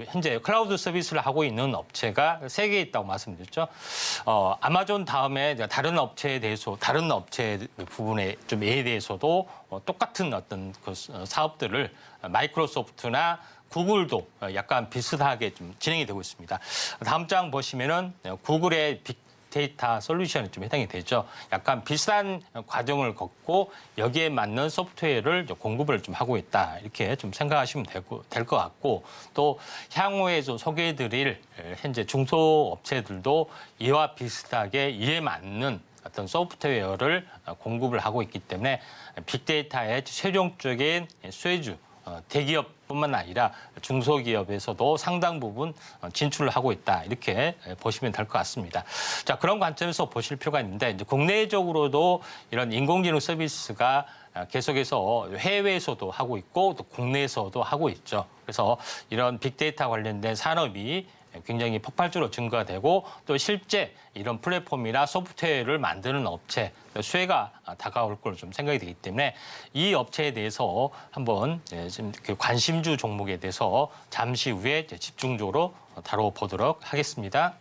현재 클라우드 서비스를 하고 있는 업체가 3개 있다고 말씀드렸죠. 아마존 다음에 다른 업체에 대해서 다른 업체 부분에 좀 에 대해서도 똑같은 어떤 그 사업들을 마이크로소프트나 구글도 약간 비슷하게 좀 진행이 되고 있습니다. 다음 장 보시면은 구글의 빅데이터 솔루션이 좀 해당이 되죠. 약간 비슷한 과정을 걷고 여기에 맞는 소프트웨어를 공급을 좀 하고 있다. 이렇게 좀 생각하시면 될 것 같고 또 향후에 좀 소개해드릴 현재 중소업체들도 이와 비슷하게 이에 맞는 어떤 소프트웨어를 공급을 하고 있기 때문에 빅데이터의 최종적인 수혜주 대기업뿐만 아니라 중소기업에서도 상당 부분 진출을 하고 있다 이렇게 보시면 될 것 같습니다. 자 그런 관점에서 보실 필요가 있는데 이제 국내적으로도 이런 인공지능 서비스가 계속해서 해외에서도 하고 있고 또 국내에서도 하고 있죠. 그래서 이런 빅데이터 관련된 산업이 굉장히 폭발적으로 증가가 되고 또 실제 이런 플랫폼이나 소프트웨어를 만드는 업체 수혜가 다가올 걸로 좀 생각이 되기 때문에 이 업체에 대해서 한번 지금 그 관심주 종목에 대해서 잠시 후에 집중적으로 다뤄보도록 하겠습니다.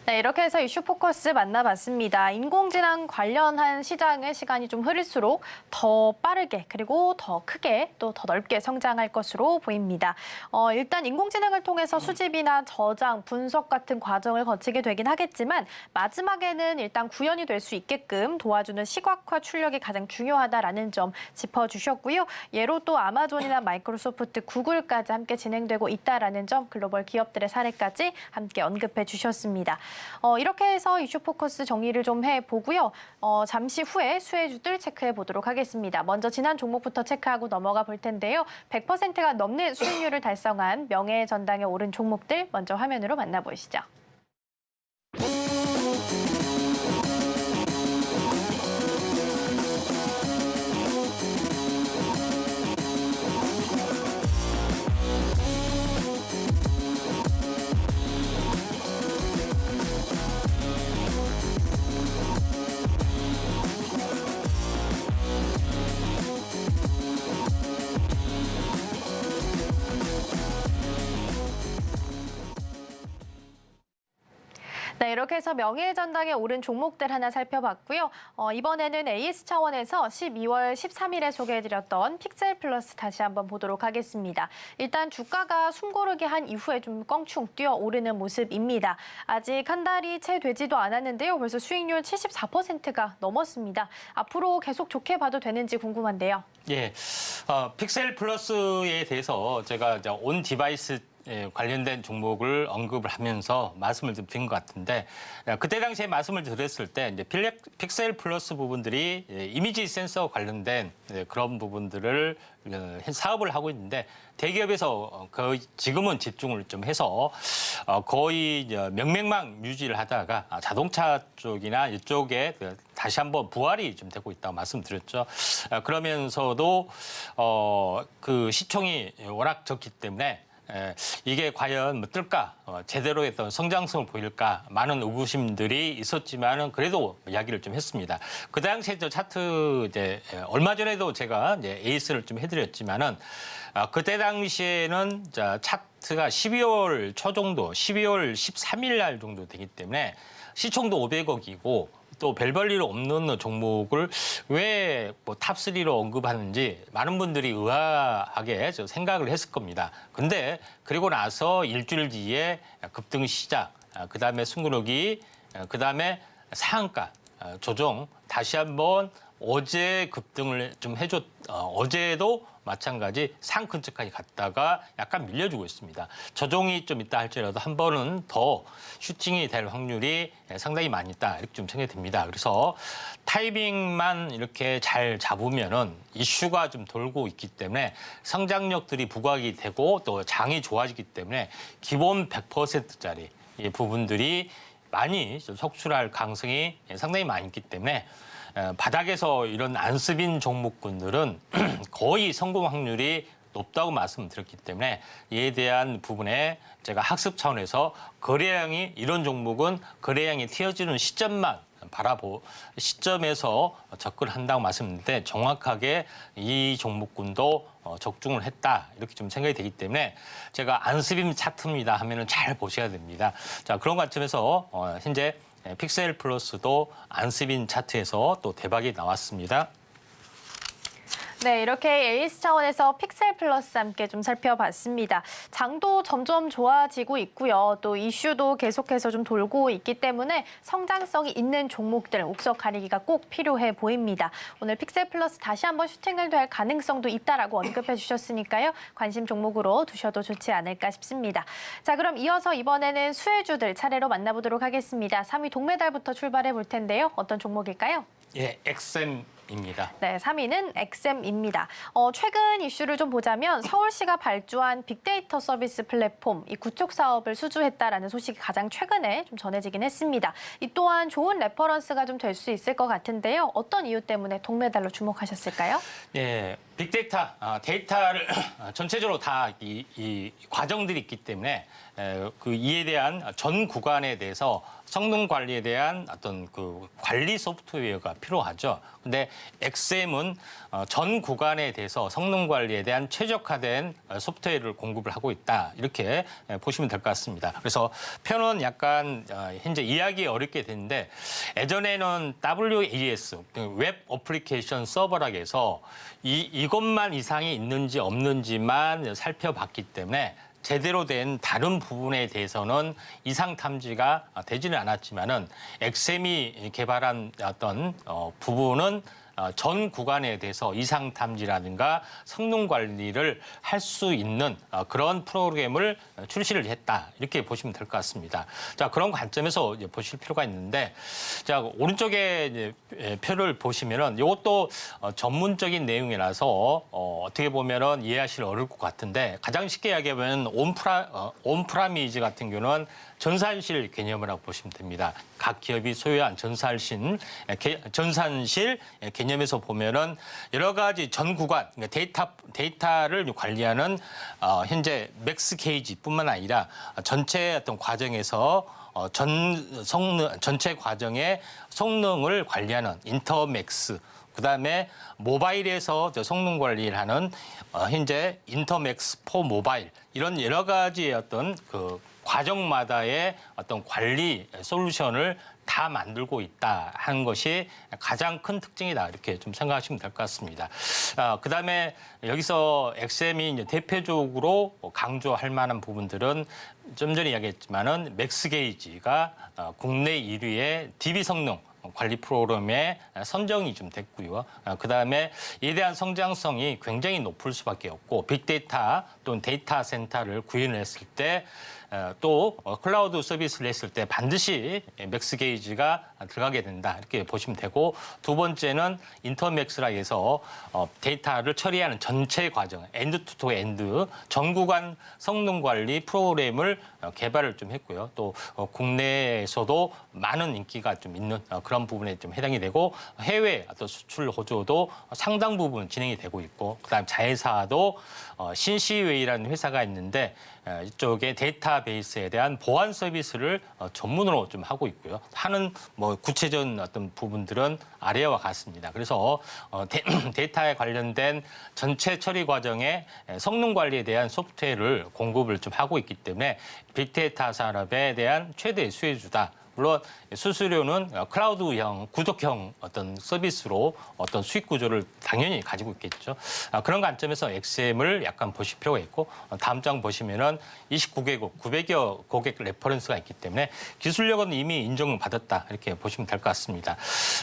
네, 이렇게 해서 이슈 포커스 만나봤습니다. 인공지능 관련한 시장의 시간이 좀 흐를수록 더 빠르게 그리고 더 크게 또 더 넓게 성장할 것으로 보입니다. 일단 인공지능을 통해서 수집이나 저장, 분석 같은 과정을 거치게 되긴 하겠지만 마지막에는 일단 구현이 될 수 있게끔 도와주는 시각화 출력이 가장 중요하다라는 점 짚어주셨고요. 예로 또 아마존이나 마이크로소프트, 구글까지 함께 진행되고 있다라는 점 글로벌 기업들의 사례까지 함께 언급해 주셨습니다. 이렇게 해서 이슈 포커스 정리를 좀 해보고요. 잠시 후에 수혜주들 체크해 보도록 하겠습니다. 먼저 지난 종목부터 체크하고 넘어가 볼 텐데요. 100%가 넘는 수익률을 달성한 명예의 전당에 오른 종목들 먼저 화면으로 만나보시죠. 네, 이렇게 해서 명예의 전당에 오른 종목들 하나 살펴봤고요. 이번에는 AS 차원에서 12월 13일에 소개해드렸던 픽셀 플러스 다시 한번 보도록 하겠습니다. 일단 주가가 숨고르게 한 이후에 좀 껑충 뛰어오르는 모습입니다. 아직 한 달이 채 되지도 않았는데요. 벌써 수익률 74%가 넘었습니다. 앞으로 계속 좋게 봐도 되는지 궁금한데요. 예, 픽셀 플러스에 대해서 제가 이제 온 디바이스 관련된 종목을 언급을 하면서 말씀을 좀 드린 것 같은데 그때 당시에 말씀을 드렸을 때 이제 픽셀 플러스 부분들이 이미지 센서 관련된 그런 부분들을 사업을 하고 있는데 대기업에서 거의 지금은 집중을 좀 해서 거의 명맥만 유지를 하다가 자동차 쪽이나 이쪽에 다시 한번 부활이 좀 되고 있다고 말씀드렸죠. 그러면서도 그 시총이 워낙 적기 때문에 이게 과연 뭐 뜰까, 제대로 했던 성장성을 보일까 많은 의구심들이 있었지만은 그래도 이야기를 좀 했습니다. 그 당시에 저 차트 이제 얼마 전에도 제가 이제 에이스를 좀 해드렸지만은 그때 당시에는 차트가 12월 초 정도, 12월 13일 날 정도 되기 때문에 시총도 500억이고 또 별 볼일 없는 종목을 왜 뭐 탑3로 언급하는지 많은 분들이 의아하게 생각을 했을 겁니다. 근데 그리고 나서 일주일 뒤에 급등 시작, 그다음에 숨고르기, 그다음에 상한가 조정 다시 한번 어제 급등을 좀 어제도 마찬가지 상 근처까지 갔다가 약간 밀려주고 있습니다. 조정이 좀 있다 할지라도 한 번은 더 슈팅이 될 확률이 상당히 많이 있다 이렇게 좀 생각이 듭니다. 그래서 타이밍만 이렇게 잘 잡으면은 이슈가 좀 돌고 있기 때문에 성장력들이 부각이 되고 또 장이 좋아지기 때문에 기본 100%짜리 이 부분들이 많이 좀 속출할 가능성이 상당히 많이 있기 때문에 바닥에서 이런 안습인 종목군들은 거의 성공 확률이 높다고 말씀드렸기 때문에 이에 대한 부분에 제가 학습 차원에서 거래량이 이런 종목은 거래량이 튀어지는 시점만 시점에서 접근을 한다고 말씀드렸는데 정확하게 이 종목군도 적중을 했다 이렇게 좀 생각이 되기 때문에 제가 안습인 차트입니다 하면은 잘 보셔야 됩니다. 자, 그런 관점에서 현재 픽셀 플러스도 안습인 차트에서 또 대박이 나왔습니다. 네, 이렇게 에이스 차원에서 픽셀 플러스 함께 좀 살펴봤습니다. 장도 점점 좋아지고 있고요. 또 이슈도 계속해서 좀 돌고 있기 때문에 성장성이 있는 종목들 옥석 가리기가 꼭 필요해 보입니다. 오늘 픽셀 플러스 다시 한번 슈팅을 될 가능성도 있다라고 언급해 주셨으니까요. 관심 종목으로 두셔도 좋지 않을까 싶습니다. 자, 그럼 이어서 이번에는 수혜주들 차례로 만나보도록 하겠습니다. 3위 동메달부터 출발해 볼 텐데요. 어떤 종목일까요? 예, 엑셈입니다. 네, 3위는 엑셈입니다. 최근 이슈를 좀 보자면 서울시가 발주한 빅데이터 서비스 플랫폼 이 구축 사업을 수주했다라는 소식이 가장 최근에 좀 전해지긴 했습니다. 이 또한 좋은 레퍼런스가 좀 될 수 있을 것 같은데요. 어떤 이유 때문에 동메달로 주목하셨을까요? 예, 빅데이터, 데이터를 전체적으로 다 이 과정들이 있기 때문에 이에 대한 전 구간에 대해서 성능 관리에 대한 어떤 그 관리 소프트웨어가 필요하죠. 근데 엑셈은 전 구간에 대해서 성능 관리에 대한 최적화된 소프트웨어를 공급을 하고 있다. 이렇게 보시면 될 것 같습니다. 그래서 표는 약간 현재 이해하기 어렵게 되는데 예전에는 WAS, 웹 어플리케이션 서버라고 해서 이것만 이상이 있는지 없는지만 살펴봤기 때문에 제대로 된 다른 부분에 대해서는 이상 탐지가 되지는 않았지만은 엑셈이 개발한 어떤 부분은 전 구간에 대해서 이상 탐지라든가 성능 관리를 할 수 있는 그런 프로그램을 출시를 했다. 이렇게 보시면 될 것 같습니다. 자, 그런 관점에서 이제 보실 필요가 있는데, 자, 오른쪽에 이제 표를 보시면은 이것도 전문적인 내용이라서 어떻게 보면은 이해하실 어려울 것 같은데 가장 쉽게 이야기하면 온프라미즈 같은 경우는 전산실 개념이라고 보시면 됩니다. 각 기업이 소유한 전산실 개념에서 보면은 여러 가지 전 구간, 그러니까 데이터를 관리하는 현재 맥스 게이지뿐만 아니라 전체 어떤 과정에서 전체 과정의 성능을 관리하는 인터맥스, 그다음에 모바일에서 성능 관리를 하는 현재 인터맥스 포 모바일 이런 여러 가지의 어떤 그 과정마다의 어떤 관리 솔루션을 다 만들고 있다 하는 것이 가장 큰 특징이다 이렇게 좀 생각하시면 될 것 같습니다. 그다음에 여기서 엑셈이 이제 대표적으로 강조할 만한 부분들은 좀 전에 이야기했지만은 맥스 게이지가 국내 1위의 DB 성능 관리 프로그램에 선정이 좀 됐고요. 그다음에 이에 대한 성장성이 굉장히 높을 수밖에 없고 빅데이터 또는 데이터 센터를 구현을 했을 때 또 클라우드 서비스를 했을 때 반드시 맥스 게이지가 들어가게 된다 이렇게 보시면 되고 두 번째는 인터맥스라 해서 데이터를 처리하는 전체 과정 엔드 투 엔드 전 구간 성능 관리 프로그램을 개발을 좀 했고요. 또 국내에서도 많은 인기가 좀 있는 그런 부분에 좀 해당이 되고 해외 어떤 수출 호조도 상당 부분 진행이 되고 있고 그다음 자회사도 신시웨이라는 회사가 있는데 이쪽에 데이터베이스에 대한 보안 서비스를 전문으로 좀 하고 있고요. 하는 뭐 구체적인 어떤 부분들은 아래와 같습니다. 그래서 데이터에 관련된 전체 처리 과정의 성능 관리에 대한 소프트웨어를 공급을 좀 하고 있기 때문에 빅데이터 산업에 대한 최대 수혜주다. 물론 수수료는 클라우드형, 구독형 어떤 서비스로 어떤 수익 구조를 당연히 가지고 있겠죠. 그런 관점에서 XM을 약간 보실 필요가 있고 다음 장 보시면은 29개국, 900여 고객 레퍼런스가 있기 때문에 기술력은 이미 인정을 받았다 이렇게 보시면 될 것 같습니다.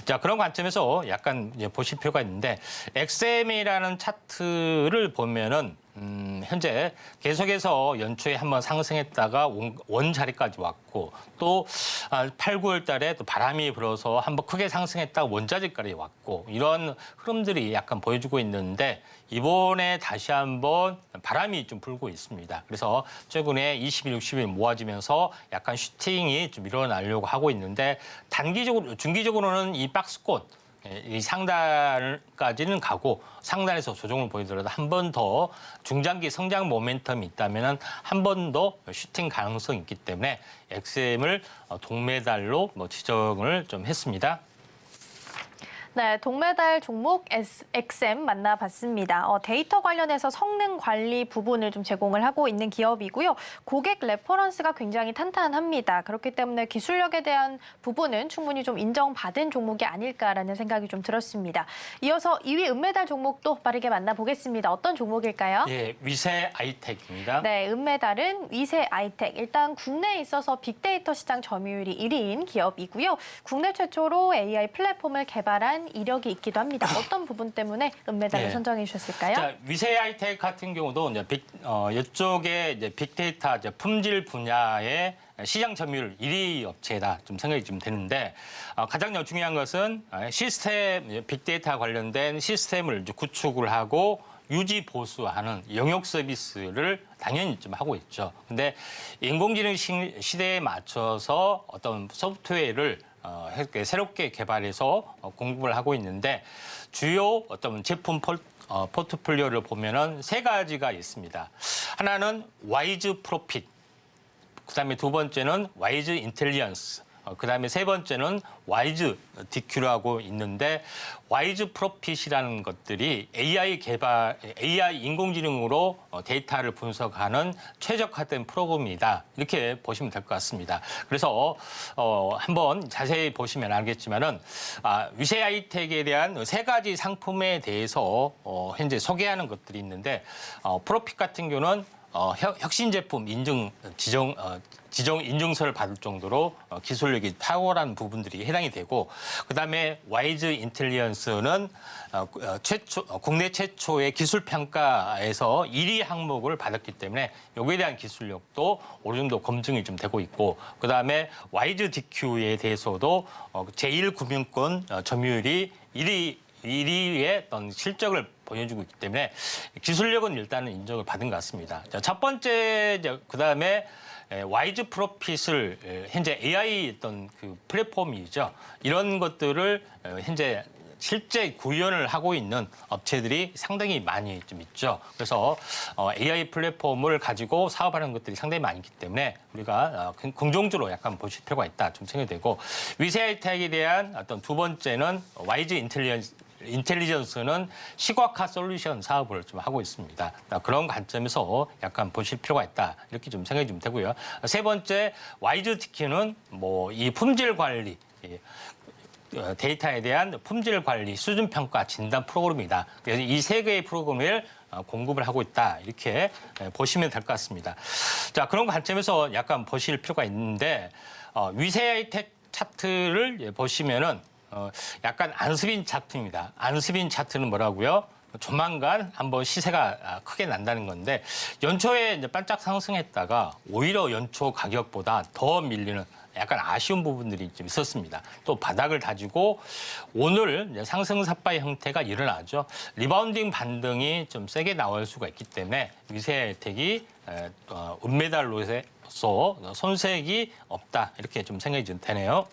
자 그런 관점에서 약간 이제 보실 필요가 있는데 XM이라는 차트를 보면은 현재 계속해서 연초에 한번 상승했다가 원자리까지 왔고 또 8, 9월 달에 또 바람이 불어서 한번 크게 상승했다가 원자리까지 왔고 이런 흐름들이 약간 보여주고 있는데 이번에 다시 한번 바람이 좀 불고 있습니다. 그래서 최근에 20일, 60일 모아지면서 약간 슈팅이 좀 일어나려고 하고 있는데 단기적으로, 중기적으로는 이 박스권 이 상단까지는 가고 상단에서 조정을 보이더라도 한 번 더 중장기 성장 모멘텀이 있다면 한 번 더 슈팅 가능성이 있기 때문에 XM을 동메달로 지정을 좀 했습니다. 네, 동메달 종목 XM 만나봤습니다. 데이터 관련해서 성능 관리 부분을 좀 제공을 하고 있는 기업이고요. 고객 레퍼런스가 굉장히 탄탄합니다. 그렇기 때문에 기술력에 대한 부분은 충분히 좀 인정받은 종목이 아닐까라는 생각이 좀 들었습니다. 이어서 2위 은메달 종목도 빠르게 만나보겠습니다. 어떤 종목일까요? 예, 위세 아이텍입니다. 네, 은메달은 위세 아이텍. 일단 국내에 있어서 빅데이터 시장 점유율이 1위인 기업이고요. 국내 최초로 AI 플랫폼을 개발한 이력이 있기도 합니다. 어떤 부분 때문에 은메달을 선정해 주셨을까요? 자, 위세 아이텍 같은 경우도 이제 이쪽에 이제 빅데이터 이제 품질 분야의 시장 점유율 1위 업체다 좀 생각이 좀 되는데 가장 중요한 것은 시스템 빅데이터 관련된 시스템을 이제 구축을 하고 유지 보수하는 영역 서비스를 당연히 좀 하고 있죠. 근데 인공지능 시대에 맞춰서 어떤 소프트웨어를 새롭게 개발해서 공급을 하고 있는데 주요 어떤 제품 포트폴리오를 보면은 세 가지가 있습니다. 하나는 와이즈 프로핏, 그다음에 두 번째는 와이즈 인텔리전스, 그다음에 세 번째는 와이즈 DQ라고 있는데 와이즈 프로핏이라는 것들이 AI 개발, AI 인공지능으로 데이터를 분석하는 최적화된 프로그램이다. 이렇게 보시면 될 것 같습니다. 그래서 한번 자세히 보시면 알겠지만은 위세 아이텍에 대한 세 가지 상품에 대해서 현재 소개하는 것들이 있는데 프로핏 같은 경우는 혁신 제품 지정 인증서를 받을 정도로 기술력이 탁월한 부분들이 해당이 되고 그다음에 와이즈 인텔리전스는 국내 최초의 기술 평가에서 1위 항목을 받았기 때문에 여기에 대한 기술력도 어느 정도 검증이 좀 되고 있고 그다음에 와이즈 DQ에 대해서도 제1금융권 점유율이 1위의 어떤 실적을 보여주고 있기 때문에 기술력은 일단은 인정을 받은 것 같습니다. 자, 첫 번째 그다음에 와이즈 프로핏을 현재 AI 어떤 그 플랫폼이죠. 이런 것들을 현재 실제 구현을 하고 있는 업체들이 상당히 많이 좀 있죠. 그래서 AI 플랫폼을 가지고 사업하는 것들이 상당히 많이 있기 때문에 우리가 긍정적으로 약간 보실 필요가 있다 좀 생각이 되고 위세 아이텍에 대한 어떤 두 번째는 와이즈 인텔리전스는 시각화 솔루션 사업을 좀 하고 있습니다. 그런 관점에서 약간 보실 필요가 있다. 이렇게 좀 생각이 좀 되고요. 세 번째, 와이즈 DQ는 이 품질 관리, 데이터에 대한 품질 관리, 수준 평가, 진단 프로그램이다. 그래서 이 세 개의 프로그램을 공급을 하고 있다. 이렇게 보시면 될 것 같습니다. 자, 그런 관점에서 약간 보실 필요가 있는데, 위세 아이텍 차트를 보시면은 약간 안스빈 차트입니다. 안스빈 차트는 뭐라고요? 조만간 한번 시세가 크게 난다는 건데 연초에 이제 반짝 상승했다가 오히려 연초 가격보다 더 밀리는 약간 아쉬운 부분들이 좀 있었습니다. 또 바닥을 다지고 오늘 이제 상승 삿바의 형태가 일어나죠. 리바운딩 반등이 좀 세게 나올 수가 있기 때문에 위세 혜택이 은메달로서 손색이 없다 이렇게 좀 생각이 좀 되네요.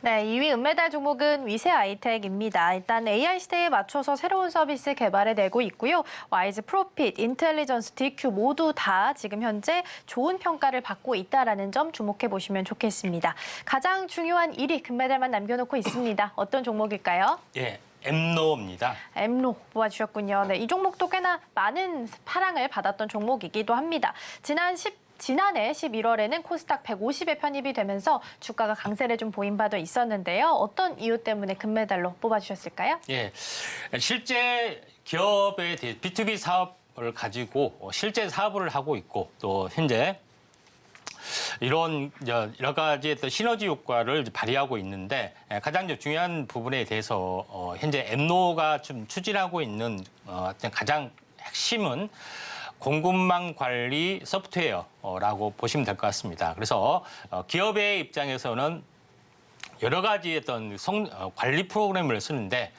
네, 2위 은메달 종목은 위세 아이텍입니다. 일단 AI 시대에 맞춰서 새로운 서비스 개발해 내고 있고요. 와이즈 프로핏, 인텔리전스 DQ 모두 다 지금 현재 좋은 평가를 받고 있다는 점 주목해 보시면 좋겠습니다. 가장 중요한 1위 금메달만 남겨놓고 있습니다. 어떤 종목일까요? 예, 엠노입니다. 엠로 뽑아주셨군요. 네, 이 종목도 꽤나 많은 사랑을 받았던 종목이기도 합니다. 지난해 11월에는 코스닥 150에 편입이 되면서 주가가 강세를 좀 보인 바도 있었는데요. 어떤 이유 때문에 금메달로 뽑아주셨을까요? 예, 실제 기업에 대해 B2B 사업을 가지고 실제 사업을 하고 있고 또 현재 이런 여러 가지의 또 시너지 효과를 발휘하고 있는데 가장 중요한 부분에 대해서 현재 엠노가 좀 추진하고 있는 가장 핵심은 공급망 관리 소프트웨어라고 보시면 될 것 같습니다. 그래서 기업의 입장에서는 여러 가지 어떤 관리 프로그램을 쓰는데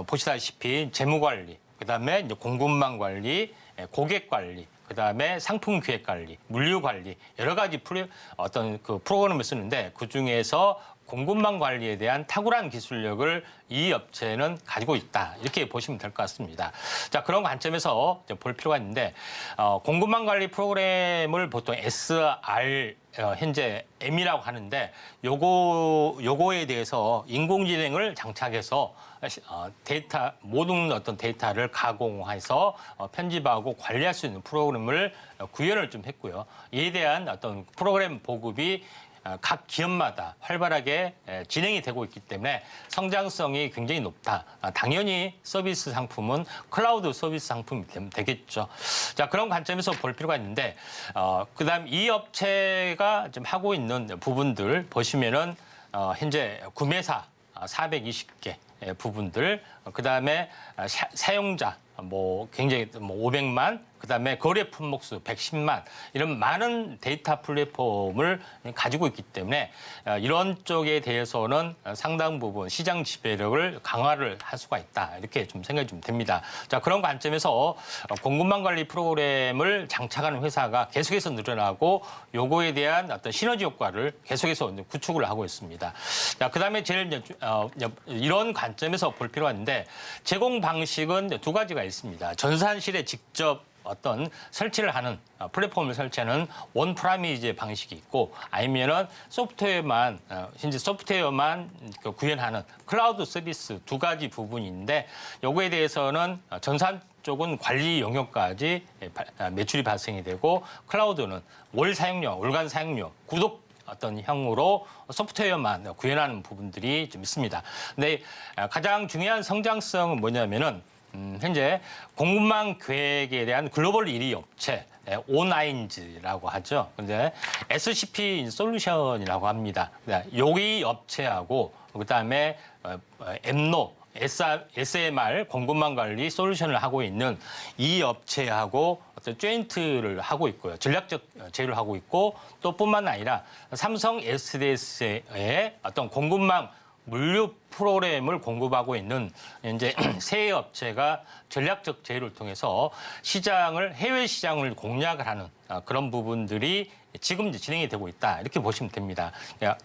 보시다시피 재무 관리, 그다음에 이제 공급망 관리, 고객 관리, 그다음에 상품 기획 관리, 물류 관리 여러 가지 어떤 그 프로그램을 쓰는데 그 중에서 공급망 관리에 대한 탁월한 기술력을 이 업체는 가지고 있다. 이렇게 보시면 될 것 같습니다. 자, 그런 관점에서 볼 필요가 있는데 공급망 관리 프로그램을 보통 SR 현재 M이라고 하는데 요거에 대해서 인공지능을 장착해서 데이터 모든 어떤 데이터를 가공해서 편집하고 관리할 수 있는 프로그램을 구현을 좀 했고요. 이에 대한 어떤 프로그램 보급이 각 기업마다 활발하게 진행이 되고 있기 때문에 성장성이 굉장히 높다. 당연히 서비스 상품은 클라우드 서비스 상품이 되겠죠. 자, 그런 관점에서 볼 필요가 있는데 그다음 이 업체가 지금 하고 있는 부분들 보시면은 현재 구매사 420개 부분들, 그다음에 사용자 굉장히 500만, 그다음에 거래 품목수 110만 이런 많은 데이터 플랫폼을 가지고 있기 때문에 이런 쪽에 대해서는 상당 부분 시장 지배력을 강화를 할 수가 있다 이렇게 좀 생각이 좀 됩니다. 자, 그런 관점에서 공급망 관리 프로그램을 장착하는 회사가 계속해서 늘어나고 요거에 대한 어떤 시너지 효과를 계속해서 구축을 하고 있습니다. 자, 그다음에 제일 이런 관점에서 볼 필요가 있는데 제공 방식은 두 가지가 있습니다. 전산실에 직접 어떤 설치를 하는 플랫폼을 설치하는 원 프라미즈 방식이 있고 아니면은 현재 소프트웨어만 구현하는 클라우드 서비스 두 가지 부분인데 요거에 대해서는 전산 쪽은 관리 영역까지 매출이 발생이 되고 클라우드는 월간 사용료, 구독 어떤 형으로 소프트웨어만 구현하는 부분들이 좀 있습니다. 근데 가장 중요한 성장성은 뭐냐면은 현재 공급망 계획에 대한 글로벌 1위 업체 오나인즈라고 하죠. 근데 SCP 솔루션이라고 합니다. 여기 업체하고 그다음에 엠노 SMR 공급망 관리 솔루션을 하고 있는 이 업체하고 어떤 조인트를 하고 있고요. 전략적 제휴를 하고 있고 또 뿐만 아니라 삼성 SDS의 어떤 공급망 물류 프로그램을 공급하고 있는 이제 세 업체가 전략적 제휴를 통해서 해외 시장을 공략을 하는 그런 부분들이 지금 이제 진행이 되고 있다 이렇게 보시면 됩니다.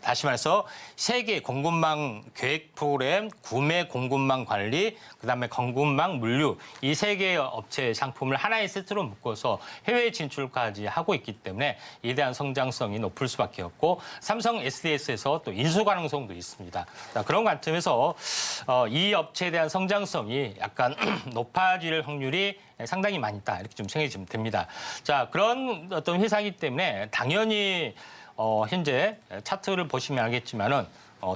다시 말해서 세계 공급망 계획 프로그램, 구매 공급망 관리, 그다음에 공급망 물류 이 세 개의 업체의 상품을 하나의 세트로 묶어서 해외 진출까지 하고 있기 때문에 이에 대한 성장성이 높을 수밖에 없고 삼성 SDS에서 또 인수 가능성도 있습니다. 자, 그런 관점에서 이 업체에 대한 성장성이 약간 높아질 확률이 상당히 많이 있다 이렇게 좀 생각이 좀 됩니다. 자, 그런 어떤 회사이기 때문에 당연히 현재 차트를 보시면 알겠지만은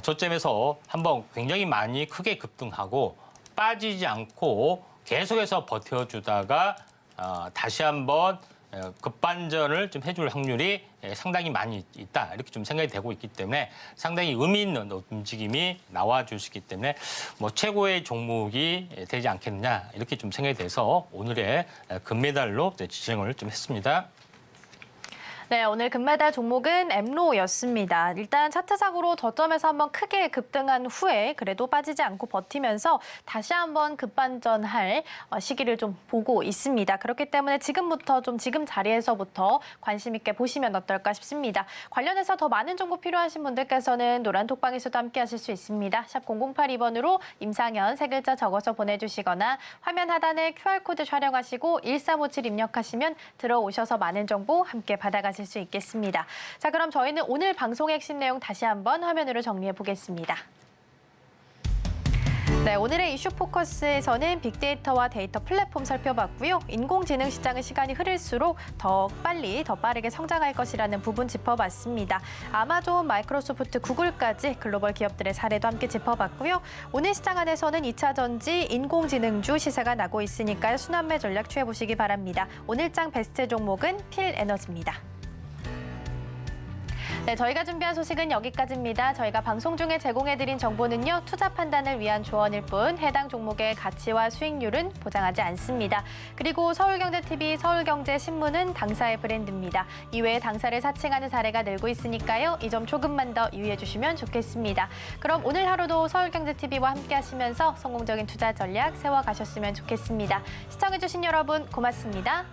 저점에서 한번 굉장히 많이 크게 급등하고 빠지지 않고 계속해서 버텨주다가 다시 한번 급반전을 좀 해줄 확률이 상당히 많이 있다 이렇게 좀 생각이 되고 있기 때문에 상당히 의미 있는 움직임이 나와줄 수 있기 때문에 뭐 최고의 종목이 되지 않겠느냐 이렇게 좀 생각이 돼서 오늘의 금메달로 지정을 좀 했습니다. 네, 오늘 금메달 종목은 엠로였습니다. 일단 차트상으로 저점에서 한번 크게 급등한 후에 그래도 빠지지 않고 버티면서 다시 한번 급반전할 시기를 좀 보고 있습니다. 그렇기 때문에 지금부터 지금 자리에서부터 관심 있게 보시면 어떨까 싶습니다. 관련해서 더 많은 정보 필요하신 분들께서는 노란 톡방에서도 함께 하실 수 있습니다. 샵 0082번으로 임상현 세 글자 적어서 보내주시거나 화면 하단에 QR코드 촬영하시고 1357 입력하시면 들어오셔서 많은 정보 함께 받아가실 수 있겠습니다. 자, 그럼 저희는 오늘 방송의 핵심 내용 다시 한번 화면으로 정리해 보겠습니다. 네, 오늘의 이슈 포커스에서는 빅데이터와 데이터 플랫폼 살펴봤고요. 인공지능 시장의 시간이 흐를수록 더 빨리, 더 빠르게 성장할 것이라는 부분 짚어봤습니다. 아마존, 마이크로소프트, 구글까지 글로벌 기업들의 사례도 함께 짚어봤고요. 오늘 시장 안에서는 2차 전지, 인공지능주 시세가 나고 있으니까요. 순환매 전략 취해보시기 바랍니다. 오늘장 베스트 종목은 필에너지입니다. 네, 저희가 준비한 소식은 여기까지입니다. 저희가 방송 중에 제공해드린 정보는요, 투자 판단을 위한 조언일 뿐 해당 종목의 가치와 수익률은 보장하지 않습니다. 그리고 서울경제TV, 서울경제신문은 당사의 브랜드입니다. 이외에 당사를 사칭하는 사례가 늘고 있으니까요. 이 점 조금만 더 유의해 주시면 좋겠습니다. 그럼 오늘 하루도 서울경제TV와 함께 하시면서 성공적인 투자 전략 세워가셨으면 좋겠습니다. 시청해주신 여러분 고맙습니다.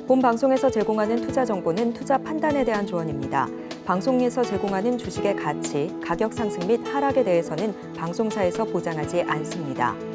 본 방송에서 제공하는 투자 정보는 투자 판단에 대한 조언입니다. 방송에서 제공하는 주식의 가치, 가격 상승 및 하락에 대해서는 방송사에서 보장하지 않습니다.